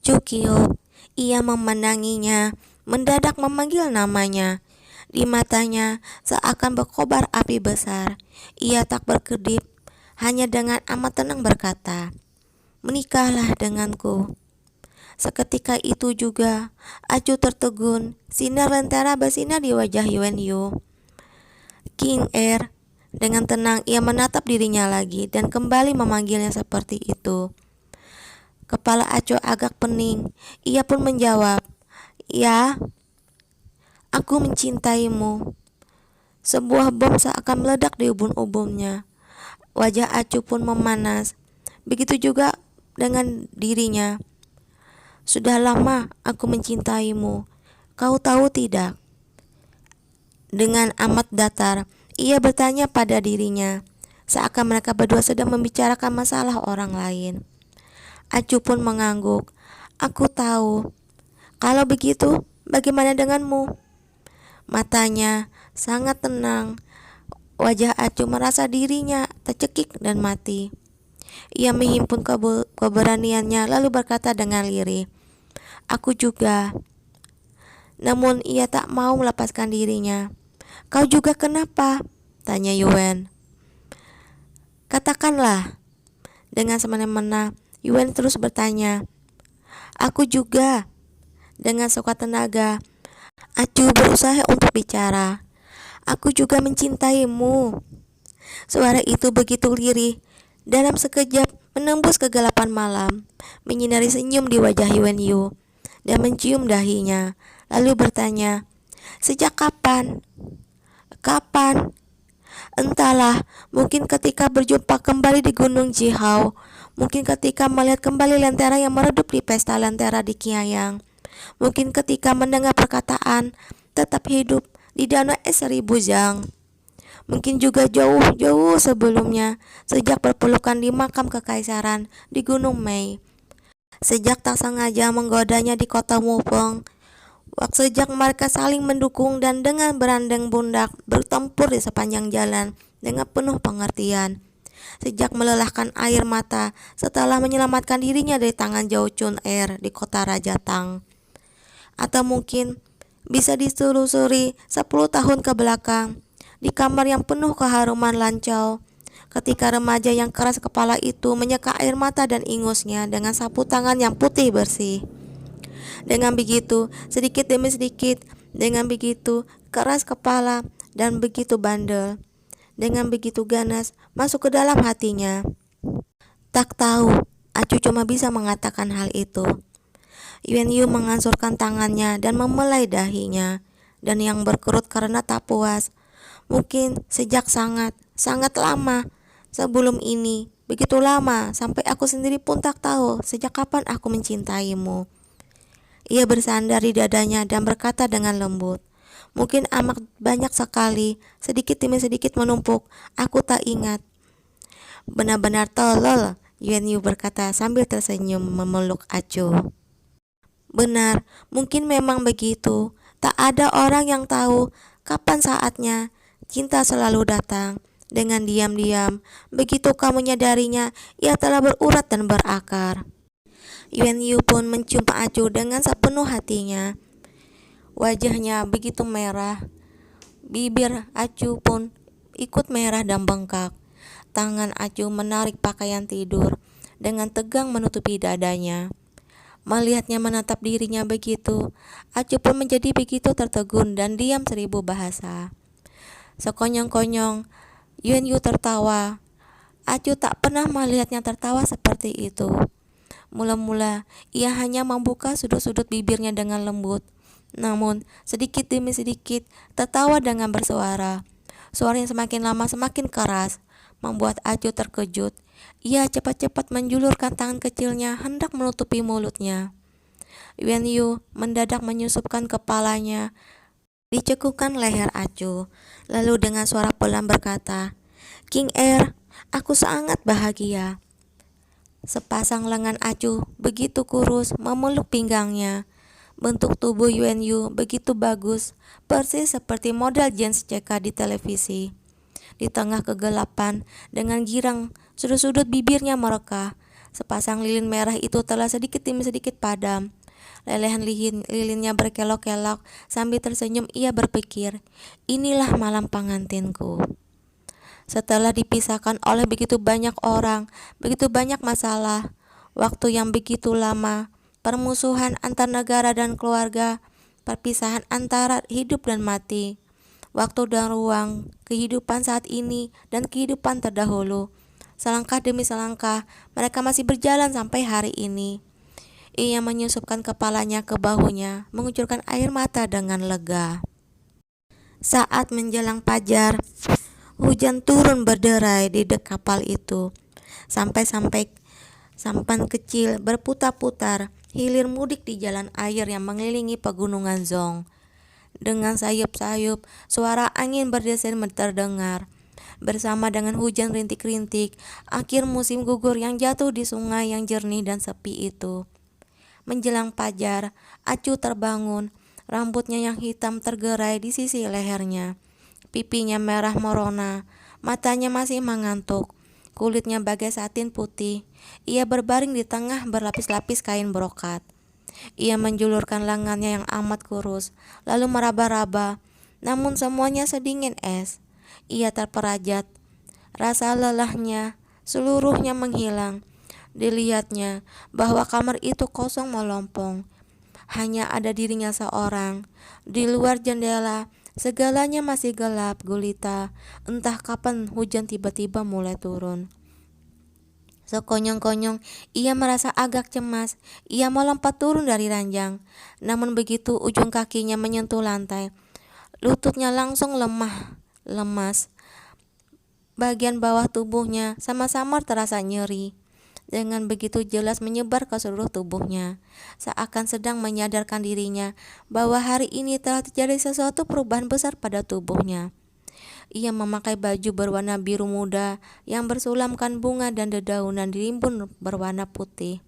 Acu kiuk. Ia memandanginya, mendadak memanggil namanya. Di matanya seakan berkobar api besar. Ia tak berkedip, hanya dengan amat tenang berkata, "Menikahlah denganku." Seketika itu juga, Acu tertegun. Sinar lentera bersinar di wajah Yuan Yu. King Er, dengan tenang ia menatap dirinya lagi dan kembali memanggilnya seperti itu. Kepala Acu agak pening. Ia pun menjawab, "Ya, aku mencintaimu." Sebuah bom seakan meledak di ubun-ubunnya. Wajah Acu pun memanas. Begitu juga dengan dirinya. "Sudah lama aku mencintaimu. Kau tahu tidak?" Dengan amat datar, ia bertanya pada dirinya, seakan mereka berdua sedang membicarakan masalah orang lain. Acu pun mengangguk. "Aku tahu. Kalau begitu, bagaimana denganmu?" Matanya sangat tenang. Wajah Acu merasa dirinya tercekik dan mati. Ia menghimpun keberaniannya lalu berkata dengan lirih, "Aku juga." Namun ia tak mau melepaskan dirinya. "Kau juga kenapa?" tanya Yuan. "Katakanlah." Dengan semena-mena, Yuan terus bertanya. "Aku juga." Dengan sekuat tenaga, Acu berusaha untuk bicara. "Aku juga mencintaimu." Suara itu begitu lirih, dalam sekejap menembus kegelapan malam, menyinari senyum di wajah Yuan Yu, dan mencium dahinya, lalu bertanya, "Sejak kapan?" "Kapan?" "Entahlah, mungkin ketika berjumpa kembali di Gunung Jihao, mungkin ketika melihat kembali lentera yang meredup di pesta lentera di Qianyang, mungkin ketika mendengar perkataan tetap hidup di danau es 1000 jang, mungkin juga jauh-jauh sebelumnya, sejak berpelukan di makam kekaisaran di Gunung Mei, sejak tak sengaja menggodanya di kota Mupeng, sejak mereka saling mendukung dan dengan berandeng bundak bertempur di sepanjang jalan dengan penuh pengertian, sejak melelahkan air mata setelah menyelamatkan dirinya dari tangan Zhao Chun Er di kota Raja Tang. Atau mungkin bisa ditelusuri 10 tahun ke belakang, di kamar yang penuh keharuman lancau, ketika remaja yang keras kepala itu menyeka air mata dan ingusnya dengan sapu tangan yang putih bersih. Dengan begitu, sedikit demi sedikit, dengan begitu keras kepala dan begitu bandel, dengan begitu ganas masuk ke dalam hatinya. Tak tahu, Acu cuma bisa mengatakan hal itu. Yuan Yu mengansurkan tangannya dan memelai dahinya, dan yang berkerut karena tak puas. Mungkin sejak sangat lama sebelum ini, begitu lama sampai aku sendiri pun tak tahu sejak kapan aku mencintaimu. Ia bersandar di dadanya dan berkata dengan lembut, "Mungkin amat banyak sekali, sedikit demi sedikit menumpuk, aku tak ingat." "Benar-benar tolol," Yuan Yu berkata sambil tersenyum memeluk Acu. "Benar, mungkin memang begitu. Tak ada orang yang tahu kapan saatnya. Cinta selalu datang dengan diam-diam. Begitu kamu menyadarinya, ia telah berurat dan berakar." Yuan Yu pun mencium Acu dengan sepenuh hatinya. Wajahnya begitu merah. Bibir Acu pun ikut merah dan bengkak. Tangan Acu menarik pakaian tidur dengan tegang menutupi dadanya. Melihatnya menatap dirinya begitu, Acu pun menjadi begitu tertegun dan diam 1000 bahasa. Sekonyong-konyong, Yuan Yu tertawa. Acu tak pernah melihatnya tertawa seperti itu. Mula-mula, ia hanya membuka sudut-sudut bibirnya dengan lembut. Namun, sedikit demi sedikit, tertawa dengan bersuara. Suara yang semakin lama semakin keras, membuat Acu terkejut. Ia cepat-cepat menjulurkan tangan kecilnya hendak menutupi mulutnya. Yuan Yu mendadak menyusupkan kepalanya, dicekukkan leher Acu, lalu dengan suara pelan berkata, "King Er, aku sangat bahagia." Sepasang lengan Acu begitu kurus memeluk pinggangnya. Bentuk tubuh Yuan Yu begitu bagus, persis seperti model Jens CK di televisi. Di tengah kegelapan, dengan girang, sudut-sudut bibirnya merekah, Sepasang lilin merah itu telah sedikit demi sedikit padam. Lelehan lilinnya berkelok-kelok. Sambil tersenyum ia berpikir, inilah malam pengantinku. Setelah dipisahkan oleh begitu banyak orang, begitu banyak masalah, waktu yang begitu lama, permusuhan antar negara dan keluarga, perpisahan antara hidup dan mati, waktu dan ruang, kehidupan saat ini dan kehidupan terdahulu. Selangkah demi selangkah, mereka masih berjalan sampai hari ini. Ia menyusupkan kepalanya ke bahunya, mengucurkan air mata dengan lega. Saat menjelang fajar, hujan turun berderai di dek kapal itu. Sampai-sampai sampan kecil berputar-putar, hilir mudik di jalan air yang mengelilingi pegunungan Zong. Dengan sayup-sayup, suara angin berdesir terdengar. Bersama dengan hujan rintik-rintik, akhir musim gugur yang jatuh di sungai yang jernih dan sepi itu. Menjelang fajar, Acu terbangun. Rambutnya yang hitam tergerai di sisi lehernya. Pipinya merah merona, matanya masih mengantuk. Kulitnya bagai satin putih. Ia berbaring di tengah berlapis-lapis kain brokat. Ia menjulurkan lengannya yang amat kurus, lalu meraba-raba. Namun semuanya sedingin es. Ia terperajat. Rasa lelahnya seluruhnya menghilang. Dilihatnya bahwa kamar itu kosong melompong. Hanya ada dirinya seorang. Di luar jendela, segalanya masih gelap gulita. Entah kapan hujan tiba-tiba mulai turun. Sekonyong-konyong, ia merasa agak cemas. Ia melompat turun dari ranjang. Namun begitu ujung kakinya menyentuh lantai, lututnya langsung lemas. Bagian bawah tubuhnya sama-sama terasa nyeri. Dengan begitu jelas menyebar ke seluruh tubuhnya, seakan sedang menyadarkan dirinya bahwa hari ini telah terjadi sesuatu perubahan besar pada tubuhnya. Ia memakai baju berwarna biru muda yang bersulamkan bunga dan dedaunan dirimbun berwarna putih.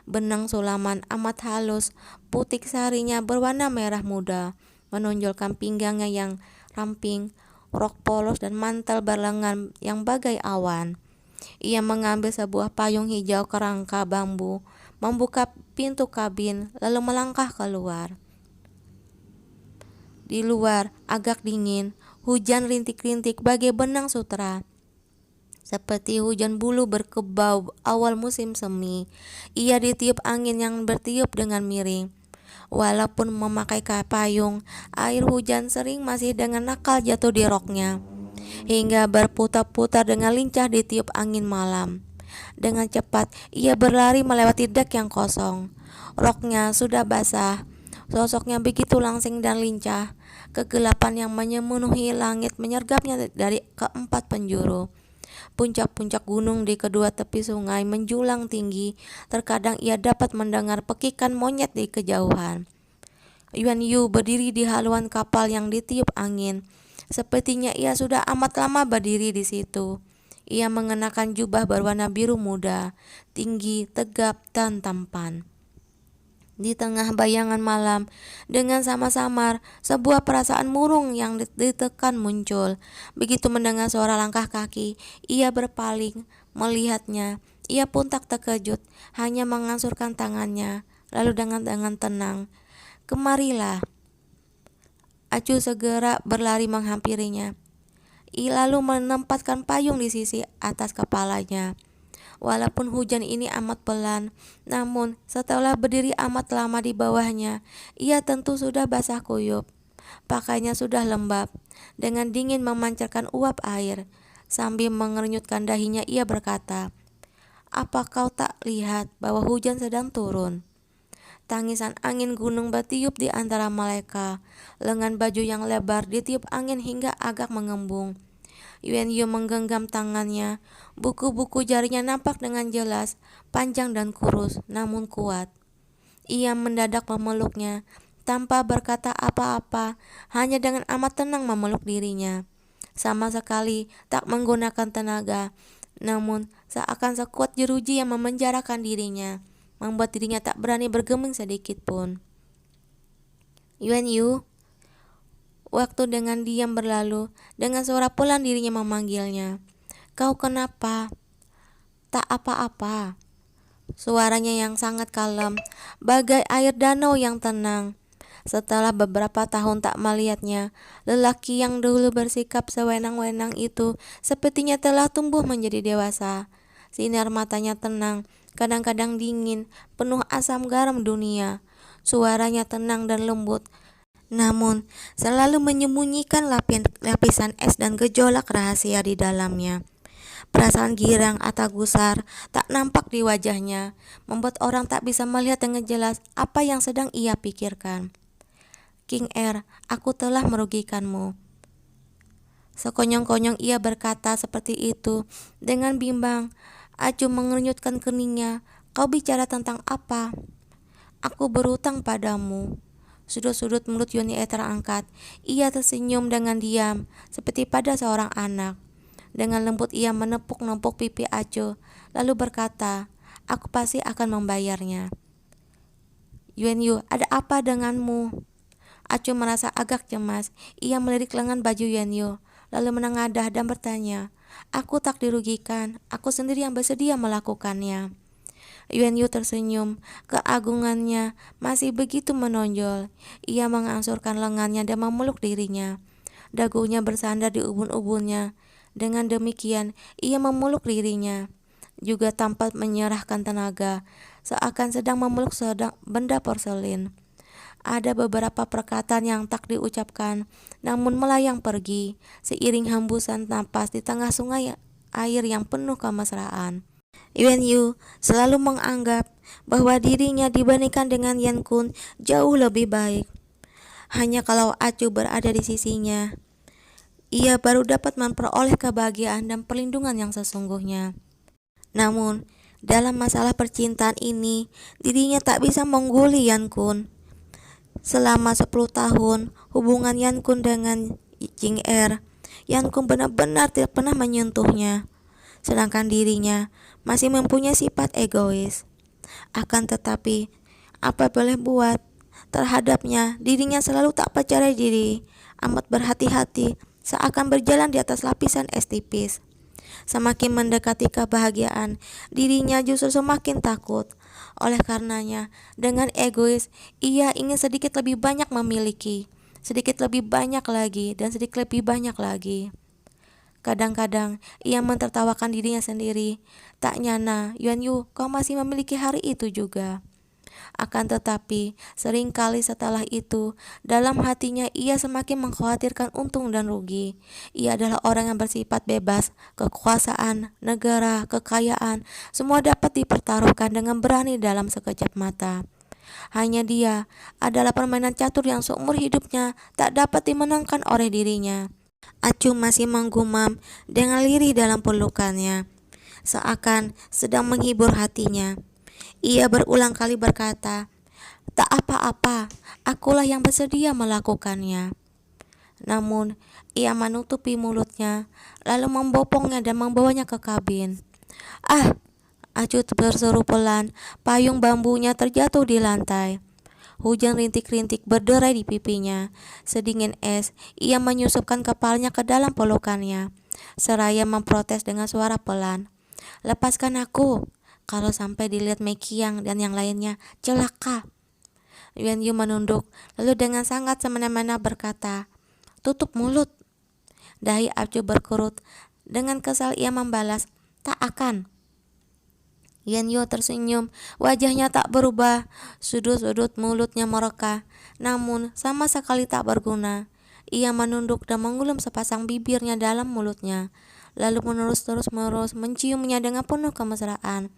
Benang sulaman amat halus, putik sarinya berwarna merah muda, menonjolkan pinggangnya yang ramping, rok polos dan mantel berlengan yang bagai awan. Ia mengambil sebuah payung hijau kerangka bambu, membuka pintu kabin, lalu melangkah keluar. Di luar agak dingin, hujan rintik-rintik bagai benang sutra. Seperti hujan bulu berkebau awal musim semi, ia ditiup angin yang bertiup dengan miring. Walaupun memakai payung, air hujan sering masih dengan nakal jatuh di roknya, hingga berputar-putar dengan lincah ditiup angin malam. Dengan cepat ia berlari melewati dek yang kosong. Roknya sudah basah, sosoknya begitu langsing dan lincah. Kegelapan yang memenuhi langit menyergapnya dari keempat penjuru. Puncak-puncak gunung di kedua tepi sungai menjulang tinggi. Terkadang ia dapat mendengar pekikan monyet di kejauhan. Yuan Yu berdiri di haluan kapal yang ditiup angin. Sepertinya ia sudah amat lama berdiri di situ. Ia mengenakan jubah berwarna biru muda, tinggi, tegap, dan tampan. Di tengah bayangan malam, dengan samar-samar, sebuah perasaan murung yang ditekan muncul. Begitu mendengar suara langkah kaki, ia berpaling, melihatnya. Ia pun tak terkejut, hanya mengansurkan tangannya, lalu dengan tenang, "Kemarilah." Acu segera berlari menghampirinya. Ia lalu menempatkan payung di sisi atas kepalanya. Walaupun hujan ini amat pelan, namun setelah berdiri amat lama di bawahnya, ia tentu sudah basah kuyup. Pakainya sudah lembab. Dengan dingin memancarkan uap air. Sambil mengernyutkan dahinya ia berkata, "Apa kau tak lihat bahwa hujan sedang turun?" Tangisan angin gunung bertiup di antara mereka. Lengan baju yang lebar ditiup angin hingga agak mengembung. Yuan Yu menggenggam tangannya. Buku-buku jarinya nampak dengan jelas, panjang dan kurus, namun kuat. Ia mendadak memeluknya, tanpa berkata apa-apa, hanya dengan amat tenang memeluk dirinya. Sama sekali tak menggunakan tenaga, namun seakan sekuat jeruji yang memenjarakan dirinya, membuat dirinya tak berani bergeming sedikit pun. "Yuan Yu." Waktu dengan diam berlalu, dengan suara pelan dirinya memanggilnya. "Kau kenapa?" "Tak apa-apa." Suaranya yang sangat kalem, bagai air danau yang tenang. Setelah beberapa tahun tak melihatnya, lelaki yang dulu bersikap sewenang-wenang itu sepertinya telah tumbuh menjadi dewasa. Sinar matanya tenang, kadang-kadang dingin, penuh asam garam dunia. Suaranya tenang dan lembut, namun selalu menyembunyikan lapisan es dan gejolak rahasia di dalamnya. Perasaan girang atau gusar tak nampak di wajahnya, membuat orang tak bisa melihat dengan jelas apa yang sedang ia pikirkan. King Er, aku telah merugikanmu. Sekonyong-konyong ia berkata seperti itu dengan bimbang. Acu mengernyitkan keningnya. Kau bicara tentang apa? Aku berutang padamu. Sudut-sudut mulut Yuni terangkat. Ia tersenyum dengan diam, seperti pada seorang anak. Dengan lembut ia menepuk-nepuk pipi Acu, lalu berkata, aku pasti akan membayarnya. Yuan Yu, ada apa denganmu? Acu merasa agak cemas. Ia melirik lengan baju Yuan Yu, lalu menengadah dan bertanya, aku tak dirugikan, aku sendiri yang bersedia melakukannya. Yuan Yu tersenyum, keagungannya masih begitu menonjol. Ia mengangsurkan lengannya dan memeluk dirinya. Dagunya bersandar di ubun-ubunnya. Dengan demikian, ia memeluk dirinya, juga tanpa menyerahkan tenaga, seakan sedang memeluk benda porselin. Ada beberapa perkataan yang tak diucapkan, namun melayang pergi, seiring hembusan napas di tengah sungai air yang penuh kemesraan. Yuan Yu selalu menganggap bahwa dirinya dibandingkan dengan Yan Kun jauh lebih baik. Hanya kalau Acu berada di sisinya, ia baru dapat memperoleh kebahagiaan dan perlindungan yang sesungguhnya. Namun, dalam masalah percintaan ini, dirinya tak bisa mengguli Yan Kun. Selama 10 tahun, hubungan Yan Kun dengan King Er, Yan Kun benar-benar tidak pernah menyentuhnya. Sedangkan dirinya masih mempunyai sifat egois. Akan tetapi, apa boleh buat, terhadapnya dirinya selalu tak percaya diri, amat berhati-hati, seakan berjalan di atas lapisan es tipis. Semakin mendekati kebahagiaan, dirinya justru semakin takut. Oleh karenanya, dengan egois, ia ingin sedikit lebih banyak memiliki, sedikit lebih banyak lagi, dan sedikit lebih banyak lagi. Kadang-kadang ia mentertawakan dirinya sendiri. Tak nyana, Yuan Yu, kau masih memiliki hari itu juga. Akan tetapi, seringkali setelah itu, dalam hatinya ia semakin mengkhawatirkan untung dan rugi. Ia adalah orang yang bersifat bebas, kekuasaan, negara, kekayaan, semua dapat dipertaruhkan dengan berani dalam sekejap mata. Hanya dia adalah permainan catur yang seumur hidupnya tak dapat dimenangkan oleh dirinya. Acu masih menggumam dengan lirih dalam pelukannya, seakan sedang menghibur hatinya. Ia berulang kali berkata, tak apa-apa, akulah yang bersedia melakukannya. Namun, ia menutupi mulutnya, lalu membopongnya dan membawanya ke kabin. Ah, Acu berseru pelan, payung bambunya terjatuh di lantai. Hujan rintik-rintik berderai di pipinya. Sedingin es, ia menyusupkan kepalanya ke dalam pelukannya, seraya memprotes dengan suara pelan. Lepaskan aku. Kalau sampai dilihat Mei Qiang dan yang lainnya, celaka. Yuan Yu menunduk, lalu dengan sangat semena-mena berkata, tutup mulut. Dahi Acu berkerut. Dengan kesal ia membalas, tak akan. Yuan Yu tersenyum, wajahnya tak berubah, sudut-sudut mulutnya mereka, namun sama sekali tak berguna. Ia menunduk dan mengulum sepasang bibirnya dalam mulutnya, lalu terus menciumnya dengan penuh kemesraan.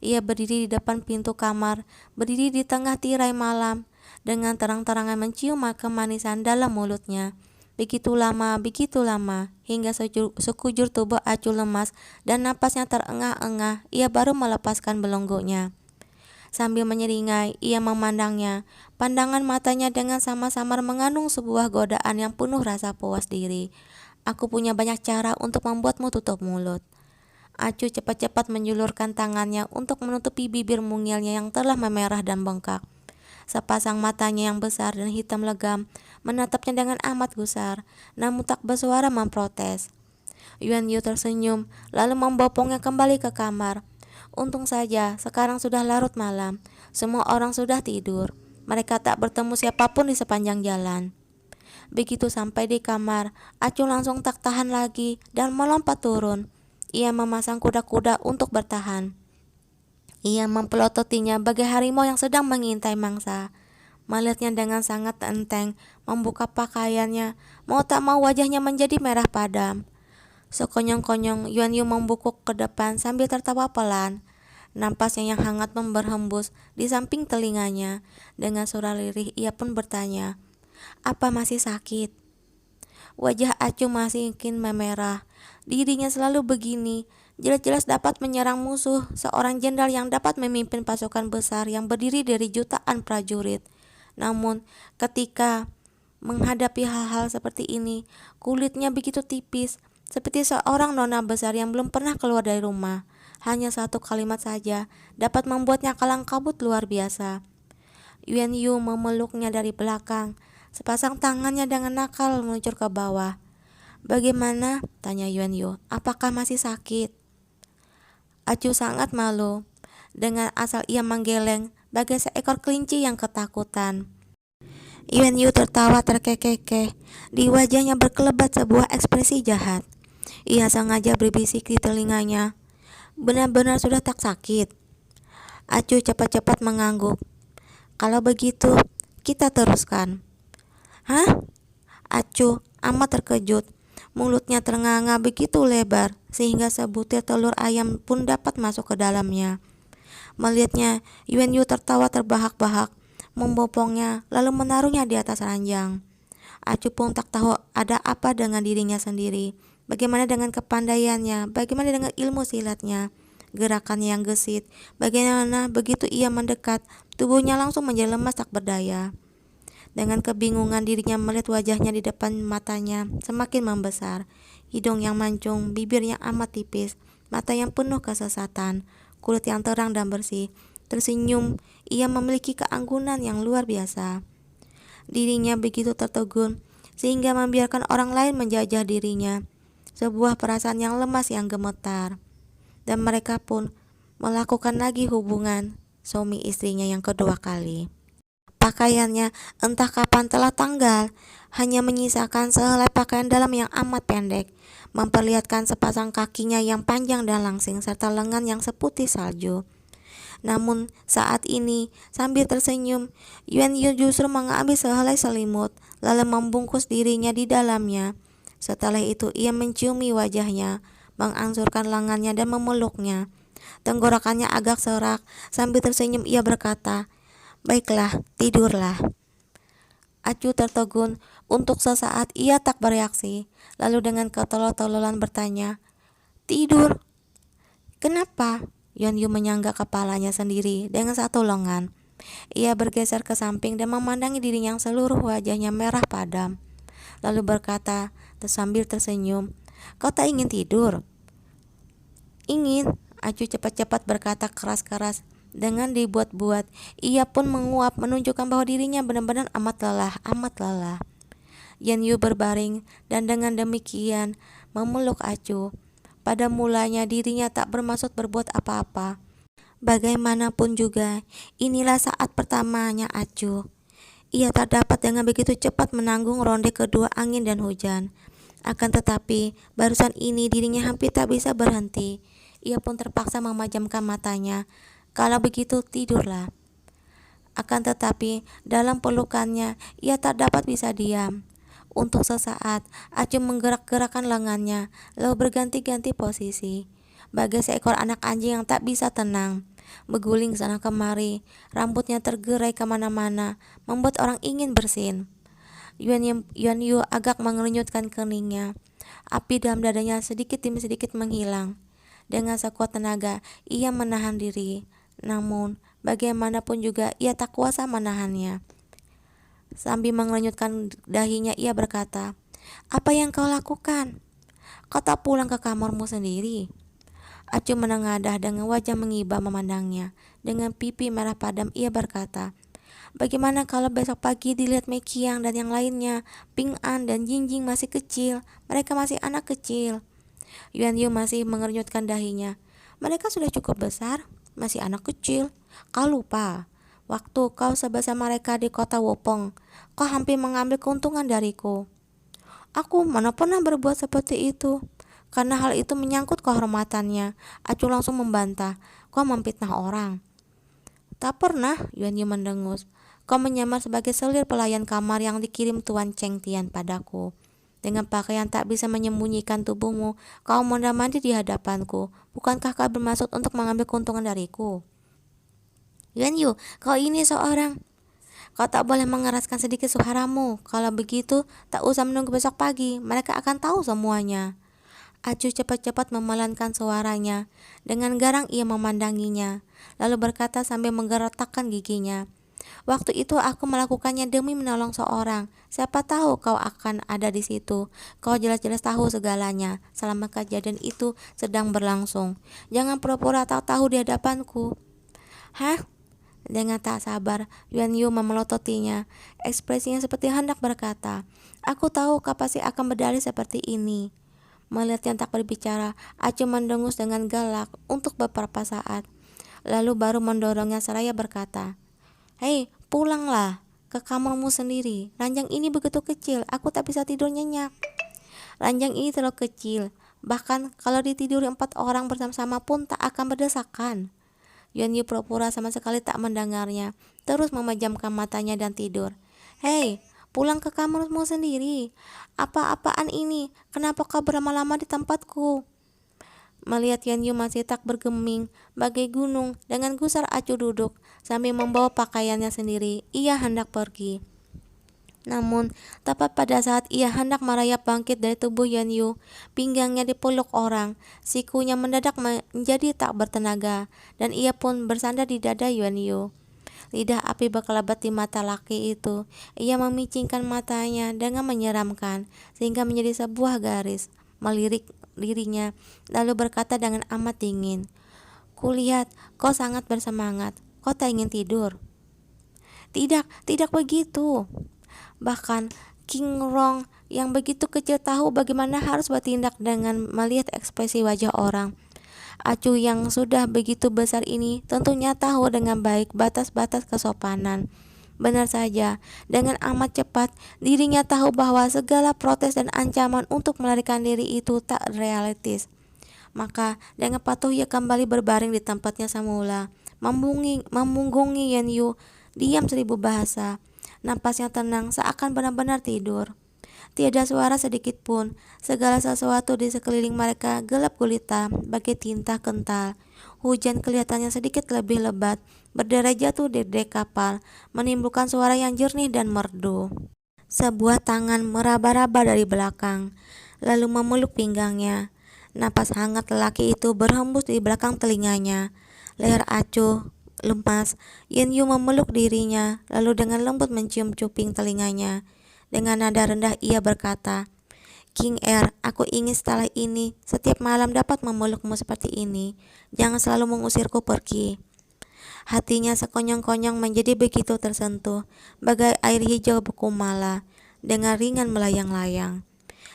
Ia berdiri di depan pintu kamar, berdiri di tengah tirai malam, dengan terang-terangan mencium kemanisan dalam mulutnya. Begitu lama, hingga sekujur tubuh Acu lemas dan napasnya terengah-engah, ia baru melepaskan belenggunya. Sambil menyeringai, ia memandangnya. Pandangan matanya dengan sama-samar mengandung sebuah godaan yang penuh rasa puas diri. Aku punya banyak cara untuk membuatmu tutup mulut. Acu cepat-cepat menjulurkan tangannya untuk menutupi bibir mungilnya yang telah memerah dan bengkak. Sepasang matanya yang besar dan hitam legam menatapnya dengan amat gusar, namun tak bersuara memprotes. Yuan Yu tersenyum, lalu membopongnya kembali ke kamar. Untung saja sekarang sudah larut malam. Semua orang sudah tidur. Mereka tak bertemu siapapun di sepanjang jalan. Begitu sampai di kamar, Acu langsung tak tahan lagi dan melompat turun. Ia memasang kuda-kuda untuk bertahan. Ia mempelototinya bagai harimau yang sedang mengintai mangsa. Melihatnya dengan sangat enteng, membuka pakaiannya, mau tak mau wajahnya menjadi merah padam. Sekonyong-konyong Yuan Yu membungkuk ke depan sambil tertawa pelan. Napasnya yang hangat berhembus di samping telinganya. Dengan suara lirih ia pun bertanya, "Apa masih sakit?" Wajah Acu masih makin memerah. Dirinya selalu begini, jelas-jelas dapat menyerang musuh, seorang jenderal yang dapat memimpin pasukan besar yang berdiri dari jutaan prajurit. Namun, ketika menghadapi hal-hal seperti ini, kulitnya begitu tipis, seperti seorang nona besar yang belum pernah keluar dari rumah. Hanya satu kalimat saja dapat membuatnya kalang kabut luar biasa. Yuan Yu memeluknya dari belakang, sepasang tangannya dengan nakal meluncur ke bawah. "Bagaimana?" tanya Yuan Yu. "Apakah masih sakit?" Acu sangat malu. Dengan asal ia menggeleng bagai seekor kelinci yang ketakutan. Yuan Yu tertawa terkekeh. Di wajahnya berkelebat sebuah ekspresi jahat. Ia sengaja berbisik di telinganya, "Benar-benar sudah tak sakit?" Acu cepat-cepat mengangguk. "Kalau begitu, kita teruskan." "Hah?" Acu amat terkejut. Mulutnya ternganga begitu lebar sehingga sebutir telur ayam pun dapat masuk ke dalamnya. Melihatnya, Yuan Yu tertawa terbahak-bahak, membopongnya lalu menaruhnya di atas ranjang. Acu pun tak tahu ada apa dengan dirinya sendiri. Bagaimana dengan kepandaiannya, bagaimana dengan ilmu silatnya, gerakannya yang gesit, bagaimana begitu ia mendekat, tubuhnya langsung menjadi lemas tak berdaya. Dengan kebingungan dirinya melihat wajahnya di depan matanya semakin membesar. Hidung yang mancung, bibir yang amat tipis, mata yang penuh kesesatan, kulit yang terang dan bersih. Tersenyum, ia memiliki keanggunan yang luar biasa. Dirinya begitu tertegun, sehingga membiarkan orang lain menjajah dirinya. Sebuah perasaan yang lemas yang gemetar. Dan mereka pun melakukan lagi hubungan suami istrinya yang kedua kali. Pakaiannya entah kapan telah tanggal, hanya menyisakan sehelai pakaian dalam yang amat pendek, memperlihatkan sepasang kakinya yang panjang dan langsing serta lengan yang seputih salju. Namun saat ini, sambil tersenyum, Yuan Yu justru mengambil sehelai selimut, lalu membungkus dirinya di dalamnya. Setelah itu ia menciumi wajahnya, mengangsurkan lengannya dan memeluknya. Tenggorokannya agak serak, sambil tersenyum ia berkata, "Baiklah, tidurlah." Acu tertegun. Untuk sesaat ia tak bereaksi, lalu dengan ketolol-tololan bertanya, "Tidur? Kenapa?" Yuan Yu menyangga kepalanya sendiri dengan satu lengan. Ia bergeser ke samping dan memandangi dirinya yang seluruh wajahnya merah padam. Lalu berkata sambil tersenyum, "Kau tak ingin tidur?" "Ingin," Acu cepat-cepat berkata keras-keras. Dengan dibuat-buat, ia pun menguap menunjukkan bahwa dirinya benar-benar amat lelah. Yuan Yu berbaring dan dengan demikian memeluk Acu. Pada mulanya dirinya tak bermaksud berbuat apa-apa. Bagaimanapun juga, inilah saat pertamanya Acu. Ia tak dapat dengan begitu cepat menanggung ronde kedua angin dan hujan. Akan tetapi, barusan ini dirinya hampir tak bisa berhenti. Ia pun terpaksa memejamkan matanya. Kalau begitu, tidurlah. Akan tetapi, dalam pelukannya, ia tak dapat bisa diam. Untuk sesaat, Acu menggerak-gerakkan lengannya, lalu berganti-ganti posisi. Bagai seekor anak anjing yang tak bisa tenang, berguling sana kemari, rambutnya tergerai kemana-mana, membuat orang ingin bersin. Yuan Yu agak mengerunyutkan keningnya. Api dalam dadanya sedikit demi sedikit menghilang. Dengan sekuat tenaga, ia menahan diri. Namun, bagaimanapun juga ia tak kuasa menahannya. Sambil mengerunyutkan dahinya, ia berkata, "Apa yang kau lakukan? Kau tak pulang ke kamarmu sendiri?" Acu menengadah dengan wajah mengibah memandangnya. Dengan pipi merah padam, ia berkata, "Bagaimana kalau besok pagi dilihat Mekiang dan yang lainnya? Ping An dan Jingjing masih kecil. Mereka masih anak kecil." Yuan Yu masih mengerunyutkan dahinya. Mereka sudah cukup besar, masih anak kecil. Kau lupa, waktu kau sebesar mereka di kota Wopong, kau hampir mengambil keuntungan dariku. Aku mana pernah berbuat seperti itu. Karena hal itu menyangkut kehormatannya. Acu langsung membantah, kau memfitnah orang. Tak pernah, Yuan Yu mendengus. Kau menyamar sebagai selir pelayan kamar yang dikirim Tuan Cheng Tian padaku. Dengan pakaian tak bisa menyembunyikan tubuhmu, kau mondar-mandir di hadapanku. Bukankah kau bermaksud untuk mengambil keuntungan dariku? Yuan Yu, kau ini seorang. Kau tak boleh mengeraskan sedikit suaramu. Kalau begitu, tak usah menunggu besok pagi. Mereka akan tahu semuanya. Acu cepat-cepat memelankan suaranya. Dengan garang ia memandanginya, lalu berkata sambil menggeretakkan giginya. Waktu itu aku melakukannya demi menolong seorang. Siapa tahu kau akan ada di situ. Kau jelas-jelas tahu segalanya selama kejadian itu sedang berlangsung. Jangan pura-pura tak tahu di hadapanku. Hah? Dengan tak sabar, Yuan Yu memelototinya. Ekspresinya seperti hendak berkata, aku tahu kau pasti akan berdalih seperti ini. Melihat yang tak berbicara, Acu mendengus dengan galak untuk beberapa saat. Lalu baru mendorongnya seraya berkata, hei, pulanglah ke kamarmu sendiri. Ranjang ini begitu kecil, aku tak bisa tidur nyenyak. Ranjang ini terlalu kecil, bahkan kalau ditiduri 4 orang bersama-sama pun tak akan berdesakan. Yuan Yu pura-pura sama sekali tak mendengarnya, terus memejamkan matanya dan tidur. Hei, pulang ke kamarmu sendiri. Apa-apaan ini? Kenapa kau berlama-lama di tempatku? Melihat Yuan Yu masih tak bergeming bagai gunung, dengan gusar Acu duduk sambil membawa pakaiannya sendiri. Ia hendak pergi. Namun, tepat pada saat ia hendak merayap bangkit dari tubuh Yuan Yu, pinggangnya dipeluk orang, sikunya mendadak menjadi tak bertenaga, dan ia pun bersandar di dada Yuan Yu. Lidah api berkelebat di mata laki itu. Ia memicingkan matanya dengan menyeramkan, sehingga menjadi sebuah garis, melirik dirinya, lalu berkata dengan amat dingin, kulihat kau sangat bersemangat, kau tak ingin tidur. Tidak, tidak begitu. Bahkan King Rong yang begitu kecil tahu bagaimana harus bertindak dengan melihat ekspresi wajah orang. Acu yang sudah begitu besar ini tentunya tahu dengan baik batas-batas kesopanan. Benar saja, dengan amat cepat dirinya tahu bahwa segala protes dan ancaman untuk melarikan diri itu tak realistis. Maka dengan patuh ia kembali berbaring di tempatnya semula, memunggungi Yuan Yu, diam 1000 bahasa. Napasnya tenang seakan benar-benar tidur. Tiada suara sedikit pun. Segala sesuatu di sekeliling mereka gelap gulita bagai tinta kental. Hujan kelihatannya sedikit lebih lebat, berderai jatuh di dek kapal, menimbulkan suara yang jernih dan merdu. Sebuah tangan meraba-raba dari belakang, lalu memeluk pinggangnya. Napas hangat lelaki itu berhembus di belakang telinganya. Leher Acu lemas. Yuan Yu memeluk dirinya, lalu dengan lembut mencium cuping telinganya. Dengan nada rendah ia berkata, King Er, aku ingin setelah ini setiap malam dapat memelukmu seperti ini. Jangan selalu mengusirku pergi. Hatinya sekonyong-konyong menjadi begitu tersentuh, bagai air hijau berkumala, dengan ringan melayang-layang.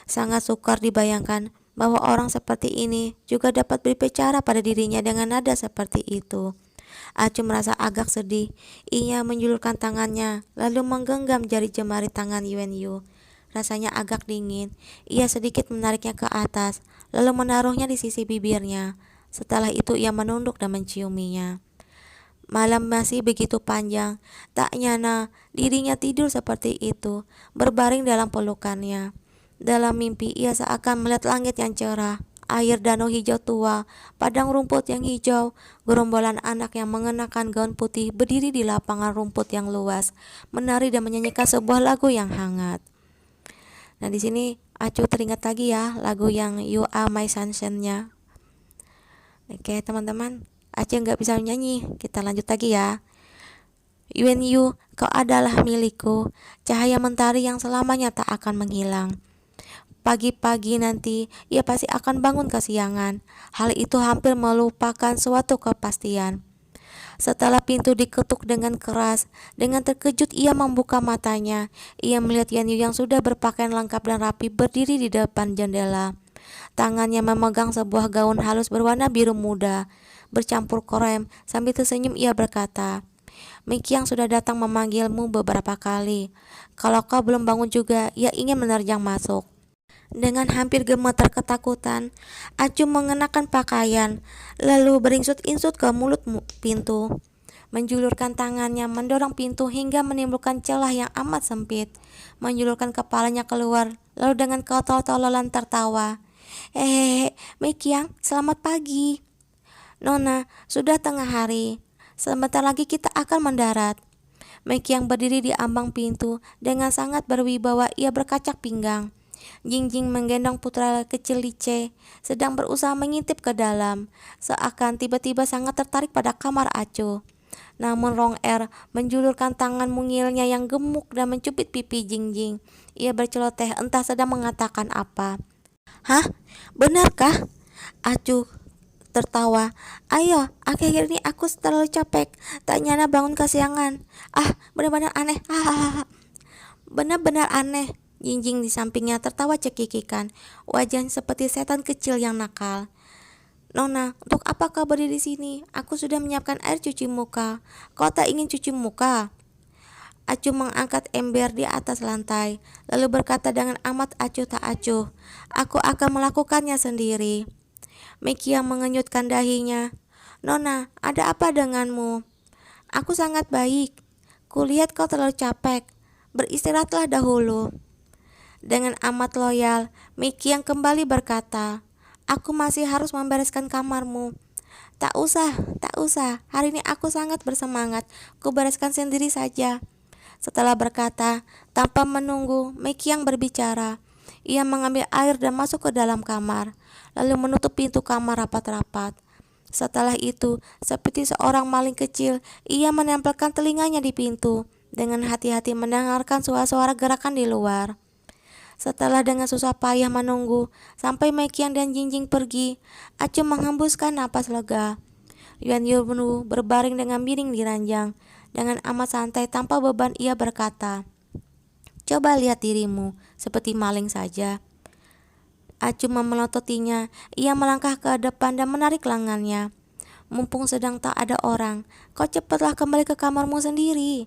Sangat sukar dibayangkan bahwa orang seperti ini juga dapat berbicara pada dirinya dengan nada seperti itu. Acu merasa agak sedih. Ia menjulurkan tangannya, lalu menggenggam jari jemari tangan Yuan Yu. Rasanya agak dingin. Ia sedikit menariknya ke atas, lalu menaruhnya di sisi bibirnya. Setelah itu ia menunduk dan menciuminya. Malam masih begitu panjang. Tak nyana dirinya tidur seperti itu, berbaring dalam pelukannya. Dalam mimpi ia seakan melihat langit yang cerah, air danau hijau tua, padang rumput yang hijau, gerombolan anak yang mengenakan gaun putih berdiri di lapangan rumput yang luas, menari dan menyanyikan sebuah lagu yang hangat. Nah, di sini Acu teringat lagi ya lagu yang You Are My Sunshine-nya. Oke, teman-teman, Acu nggak bisa nyanyi. Kita lanjut lagi ya. Yuan Yu, kau adalah milikku, cahaya mentari yang selamanya tak akan menghilang. Pagi-pagi nanti, ia pasti akan bangun kesiangan. Hal itu hampir melupakan suatu kepastian. Setelah pintu diketuk dengan keras, dengan terkejut ia membuka matanya. Ia melihat Yuan Yu yang sudah berpakaian lengkap dan rapi berdiri di depan jendela. Tangannya memegang sebuah gaun halus berwarna biru muda, bercampur krem. Sambil tersenyum ia berkata, Mikyang sudah datang memanggilmu beberapa kali. Kalau kau belum bangun juga, ia ingin menerjang masuk. Dengan hampir gemetar ketakutan, Acu mengenakan pakaian, lalu beringsut-insut ke mulut pintu. Menjulurkan tangannya mendorong pintu hingga menimbulkan celah yang amat sempit. Menjulurkan kepalanya keluar, lalu dengan ketololan tertawa. Hehehe, Mikyang, selamat pagi. Nona, sudah tengah hari. Sebentar lagi kita akan mendarat. Mikyang berdiri di ambang pintu. Dengan sangat berwibawa ia berkacak pinggang. Jingjing menggendong putra kecil Lice, sedang berusaha mengintip ke dalam, seakan tiba-tiba sangat tertarik pada kamar Acu. Namun Rong Er menjulurkan tangan mungilnya yang gemuk dan mencubit pipi Jingjing. Ia berceloteh entah sedang mengatakan apa. Hah? Benarkah? Acu tertawa. Ayo, akhir-akhir ini aku terlalu capek. Tak nyana bangun kesiangan. Benar-benar aneh. Hahaha. Benar-benar aneh. Jingjing di sampingnya tertawa cekikikan. Wajahnya seperti setan kecil yang nakal. Nona, untuk apa kau berdiri di sini? Aku sudah menyiapkan air cuci muka. Kau tak ingin cuci muka? Acu mengangkat ember di atas lantai, lalu berkata dengan amat acuh tak acuh, aku akan melakukannya sendiri. Mikyang mengenyutkan dahinya. Nona, ada apa denganmu? Aku sangat baik. Kulihat kau terlalu capek. Beristirahatlah dahulu. Dengan amat loyal, Mikyang kembali berkata, aku masih harus membereskan kamarmu. Tak usah. Hari ini aku sangat bersemangat. Ku bereskan sendiri saja. Setelah berkata, tanpa menunggu, Mikyang berbicara. Ia mengambil air dan masuk ke dalam kamar, lalu menutup pintu kamar rapat-rapat. Setelah itu, seperti seorang maling kecil, ia menempelkan telinganya di pintu, dengan hati-hati mendengarkan suara-suara gerakan di luar. Setelah dengan susah payah menunggu sampai Mikyang dan Jingjing pergi, Acu menghembuskan napas lega. Yuan Yunu berbaring dengan miring di ranjang. Dengan amat santai tanpa beban ia berkata, coba lihat dirimu, seperti maling saja. Acu memelototinya. Ia melangkah ke depan dan menarik lengannya. Mumpung sedang tak ada orang, kau cepatlah kembali ke kamarmu sendiri.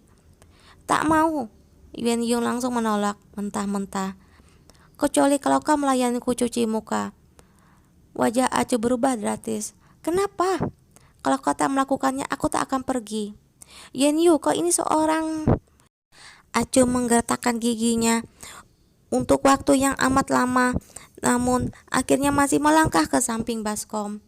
Tak mau. Yuan Yun langsung menolak mentah-mentah. Kecuali kalau kau melayaniku cuci muka. Wajah Acu berubah drastis. Kenapa? Kalau kau tak melakukannya, aku tak akan pergi. Yuan Yu, kau ini seorang... Acu menggertakkan giginya untuk waktu yang amat lama, namun akhirnya masih melangkah ke samping baskom.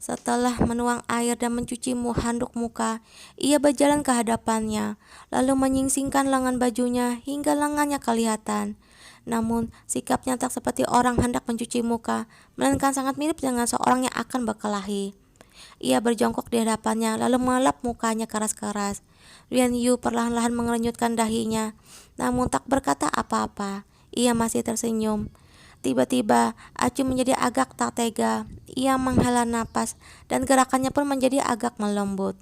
Setelah menuang air dan mencuci handuk muka, ia berjalan ke hadapannya, lalu menyingsingkan lengan bajunya hingga lengannya kelihatan. Namun, sikapnya tak seperti orang hendak mencuci muka, melainkan sangat mirip dengan seorang yang akan berkelahi. Ia berjongkok di hadapannya, lalu mengelap mukanya keras-keras. Yuan Yu perlahan-lahan mengerenyutkan dahinya, namun tak berkata apa-apa. Ia masih tersenyum. Tiba-tiba, Acu menjadi agak tak tega. Ia menghela napas, dan gerakannya pun menjadi agak melembut.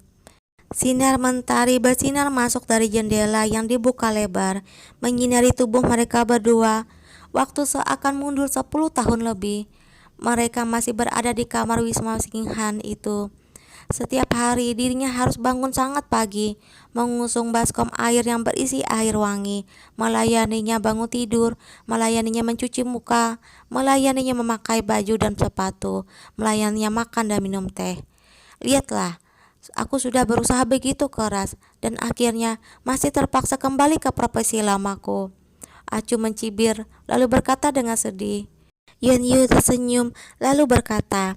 Sinar mentari bersinar masuk dari jendela yang dibuka lebar, menyinari tubuh mereka berdua. Waktu seakan mundur 10 tahun lebih. Mereka masih berada di kamar Wisma Singhan itu. Setiap hari dirinya harus bangun sangat pagi, mengusung baskom air yang berisi air wangi, melayaninya bangun tidur, melayaninya mencuci muka, melayaninya memakai baju dan sepatu, melayaninya makan dan minum teh. Lihatlah, aku sudah berusaha begitu keras dan akhirnya masih terpaksa kembali ke profesi lamaku. Acu mencibir lalu berkata dengan sedih. Yuan Yu tersenyum lalu berkata,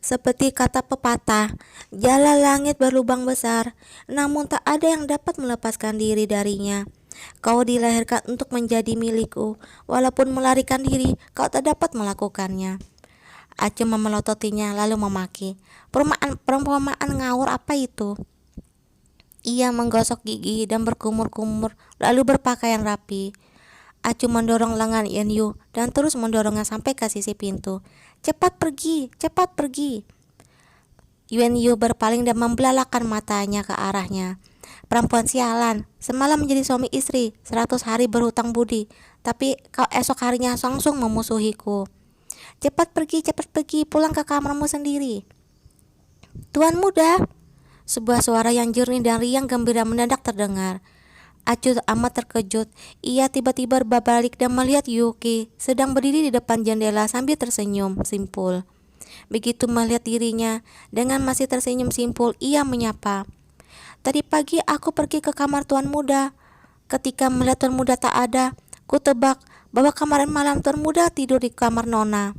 seperti kata pepatah, jala langit berlubang besar, namun tak ada yang dapat melepaskan diri darinya. Kau dilahirkan untuk menjadi milikku, walaupun melarikan diri, kau tak dapat melakukannya. Acu memelototinya lalu memaki. Perumpamaan ngawur apa itu? Ia menggosok gigi dan berkumur-kumur lalu berpakaian rapi. Acu mendorong lengan Yuan Yu dan terus mendorongnya sampai ke sisi pintu. Cepat pergi, cepat pergi. Yuan Yu berpaling dan membelalakkan matanya ke arahnya. Perempuan sialan, semalam menjadi suami istri, 100 hari berhutang budi, tapi kau esok harinya langsung memusuhiku. cepat pergi, pulang ke kamarmu sendiri." "Tuan muda," sebuah suara yang jernih dan riang gembira mendadak terdengar. Acu amat terkejut. Ia tiba-tiba berbalik dan melihat Yuki sedang berdiri di depan jendela sambil tersenyum simpul. Begitu melihat dirinya, dengan masih tersenyum simpul, ia menyapa, "Tadi pagi aku pergi ke kamar Tuan Muda. Ketika melihat Tuan Muda tak ada, ku tebak bahwa kemarin malam Tuan Muda tidur di kamar Nona."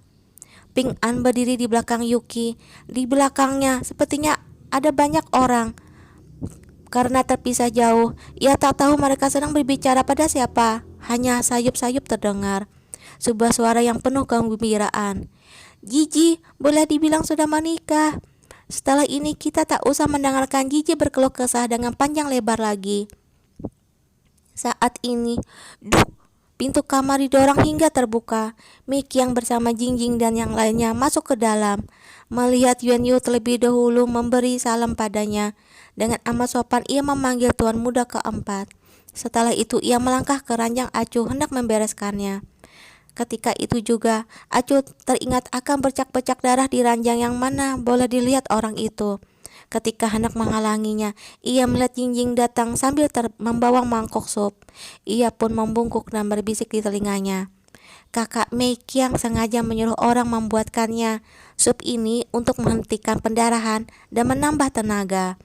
Ping An berdiri di belakang Yuki. Di belakangnya sepertinya ada banyak orang. Karena terpisah jauh, ia tak tahu mereka sedang berbicara pada siapa. Hanya sayup-sayup terdengar sebuah suara yang penuh kegembiraan. "Gigi, boleh dibilang sudah menikah. Setelah ini kita tak usah mendengarkan Gigi berkeluh kesah dengan panjang lebar lagi." Saat ini, duk, pintu kamar didorong hingga terbuka. Mik yang bersama Jingjing dan yang lainnya masuk ke dalam. Melihat Yuan Yu terlebih dahulu memberi salam padanya. Dengan amat sopan ia memanggil tuan muda keempat. Setelah itu ia melangkah ke ranjang Acu hendak membereskannya. Ketika itu juga Acu teringat akan bercak-bercak darah di ranjang yang mana boleh dilihat orang itu. Ketika hendak menghalanginya, ia melihat Jingjing datang sambil membawa mangkok sup. Ia pun membungkuk dan berbisik di telinganya, "Kakak Mei yang sengaja menyuruh orang membuatkannya sup ini untuk menghentikan pendarahan dan menambah tenaga."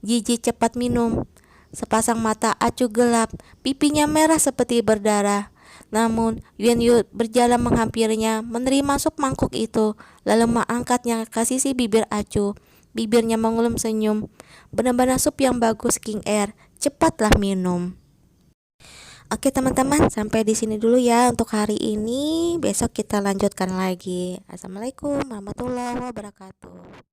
Gigi cepat minum. Sepasang mata Acu gelap, pipinya merah seperti berdarah. Namun Yuan Yu berjalan menghampirinya, menerima sup mangkuk itu, lalu mengangkatnya ke sisi bibir Acu. Bibirnya mengulum senyum. "Benar-benar sup yang bagus, King Air. Cepatlah minum." Oke teman-teman, sampai di sini dulu ya untuk hari ini. Besok kita lanjutkan lagi. Assalamualaikum warahmatullahi wabarakatuh.